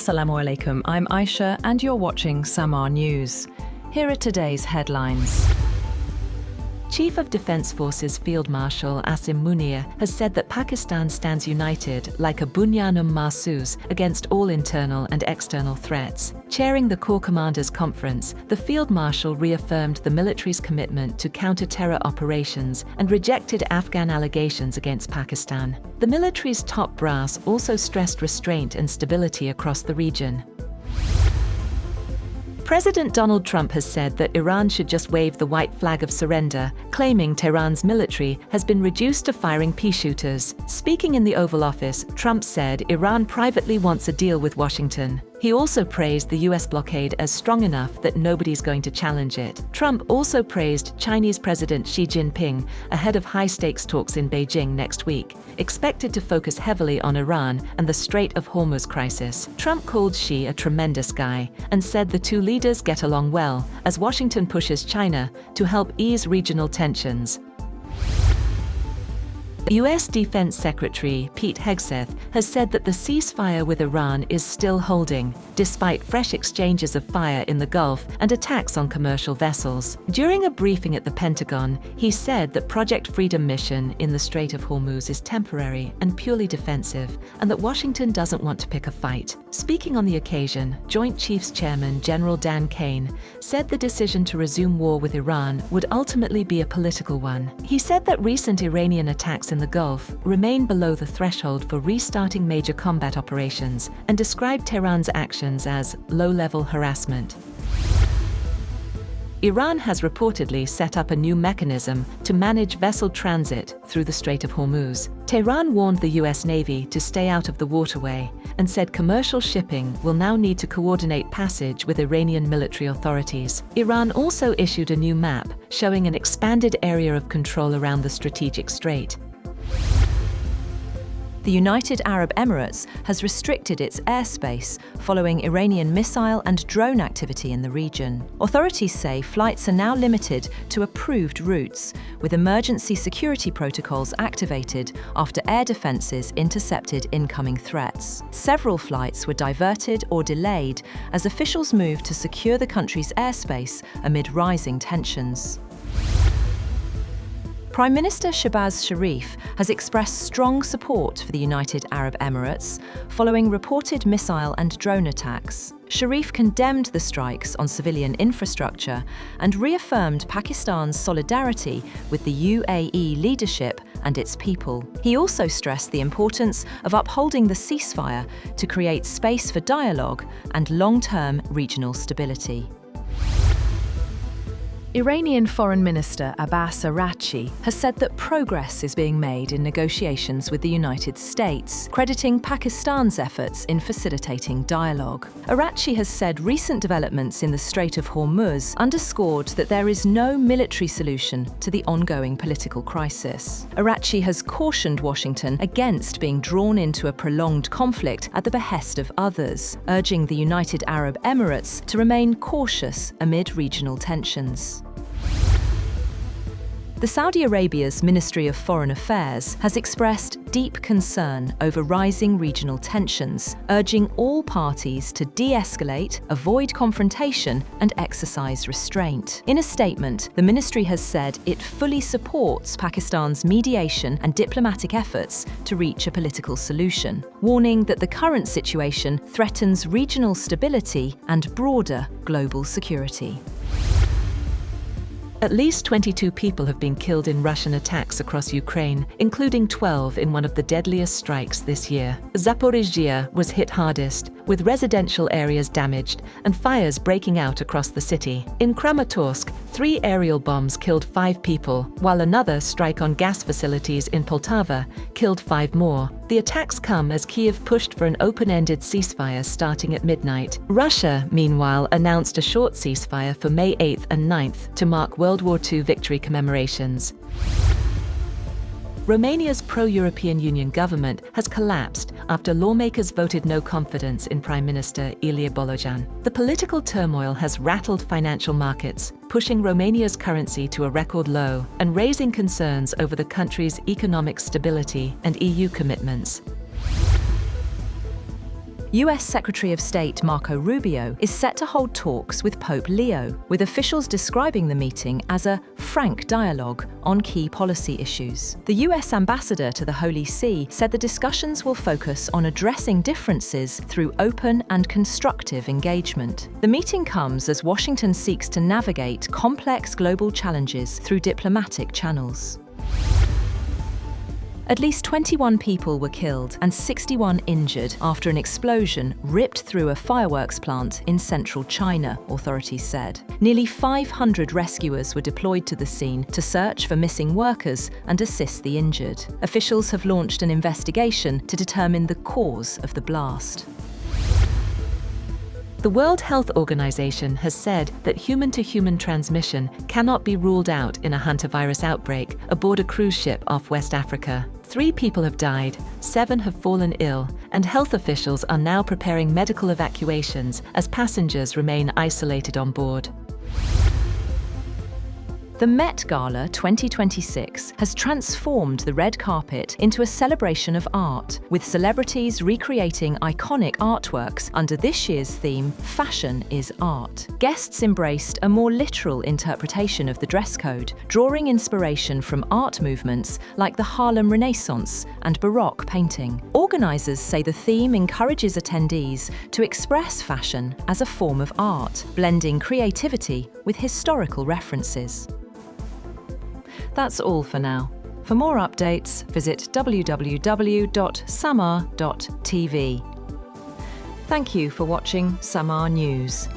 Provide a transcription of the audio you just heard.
Assalamu alaikum, I'm Aisha and you're watching Samaa News. Here are today's headlines. Chief of Defense Forces Field Marshal Asim Munir has said that Pakistan stands united like a Bunyan-um-Marsoos against all internal and external threats. Chairing the Corps Commanders Conference, the Field Marshal reaffirmed the military's commitment to counter-terror operations and rejected Afghan allegations against Pakistan. The military's top brass also stressed restraint and stability across the region. President Donald Trump has said that Iran should just wave the white flag of surrender, claiming Tehran's military has been reduced to firing pea shooters. Speaking in the Oval Office, Trump said Iran privately wants a deal with Washington. He also praised the US blockade as strong enough that nobody's going to challenge it. Trump also praised Chinese President Xi Jinping ahead of high-stakes talks in Beijing next week, expected to focus heavily on Iran and the Strait of Hormuz crisis. Trump called Xi a tremendous guy and said the two leaders get along well as Washington pushes China to help ease regional tensions. US Defense Secretary Pete Hegseth has said that the ceasefire with Iran is still holding, despite fresh exchanges of fire in the Gulf and attacks on commercial vessels. During a briefing at the Pentagon, he said that Project Freedom mission in the Strait of Hormuz is temporary and purely defensive, and that Washington doesn't want to pick a fight. Speaking on the occasion, Joint Chiefs Chairman General Dan Kane said the decision to resume war with Iran would ultimately be a political one. He said that recent Iranian attacks in the Gulf remain below the threshold for restarting major combat operations and described Tehran's actions as low-level harassment. Iran has reportedly set up a new mechanism to manage vessel transit through the Strait of Hormuz. Tehran warned the US Navy to stay out of the waterway and said commercial shipping will now need to coordinate passage with Iranian military authorities. Iran also issued a new map showing an expanded area of control around the strategic strait. The United Arab Emirates has restricted its airspace following Iranian missile and drone activity in the region. Authorities say flights are now limited to approved routes, with emergency security protocols activated after air defenses intercepted incoming threats. Several flights were diverted or delayed as officials moved to secure the country's airspace amid rising tensions. Prime Minister Shehbaz Sharif has expressed strong support for the United Arab Emirates following reported missile and drone attacks. Sharif condemned the strikes on civilian infrastructure and reaffirmed Pakistan's solidarity with the UAE leadership and its people. He also stressed the importance of upholding the ceasefire to create space for dialogue and long-term regional stability. Iranian Foreign Minister Abbas Araghchi has said that progress is being made in negotiations with the United States, crediting Pakistan's efforts in facilitating dialogue. Araghchi has said recent developments in the Strait of Hormuz underscored that there is no military solution to the ongoing political crisis. Araghchi has cautioned Washington against being drawn into a prolonged conflict at the behest of others, urging the United Arab Emirates to remain cautious amid regional tensions. The Saudi Arabia's Ministry of Foreign Affairs has expressed deep concern over rising regional tensions, urging all parties to de-escalate, avoid confrontation, and exercise restraint. In a statement, the ministry has said it fully supports Pakistan's mediation and diplomatic efforts to reach a political solution, warning that the current situation threatens regional stability and broader global security. At least 22 people have been killed in Russian attacks across Ukraine, including 12 in one of the deadliest strikes this year. Zaporizhzhia was hit hardest, with residential areas damaged and fires breaking out across the city. In Kramatorsk, 3 aerial bombs killed 5 people, while another strike on gas facilities in Poltava killed 5 more. The attacks come as Kyiv pushed for an open-ended ceasefire starting at midnight. Russia, meanwhile, announced a short ceasefire for May 8th and 9th to mark World War II victory commemorations. Romania's pro-European Union government has collapsed after lawmakers voted no confidence in Prime Minister Ilie Bolojan. The political turmoil has rattled financial markets, pushing Romania's currency to a record low and raising concerns over the country's economic stability and EU commitments. US Secretary of State Marco Rubio is set to hold talks with Pope Leo, with officials describing the meeting as a frank dialogue on key policy issues. The US ambassador to the Holy See said the discussions will focus on addressing differences through open and constructive engagement. The meeting comes as Washington seeks to navigate complex global challenges through diplomatic channels. At least 21 people were killed and 61 injured after an explosion ripped through a fireworks plant in central China, authorities said. Nearly 500 rescuers were deployed to the scene to search for missing workers and assist the injured. Officials have launched an investigation to determine the cause of the blast. The World Health Organization has said that human-to-human transmission cannot be ruled out in a hantavirus outbreak aboard a cruise ship off West Africa. 3 people have died, 7 have fallen ill, and health officials are now preparing medical evacuations as passengers remain isolated on board. The Met Gala 2026 has transformed the red carpet into a celebration of art, with celebrities recreating iconic artworks under this year's theme, Fashion is Art. Guests embraced a more literal interpretation of the dress code, drawing inspiration from art movements like the Harlem Renaissance and Baroque painting. Organisers say the theme encourages attendees to express fashion as a form of art, blending creativity with historical references. That's all for now. For more updates, visit www.samaa.tv. Thank you for watching Samaa News.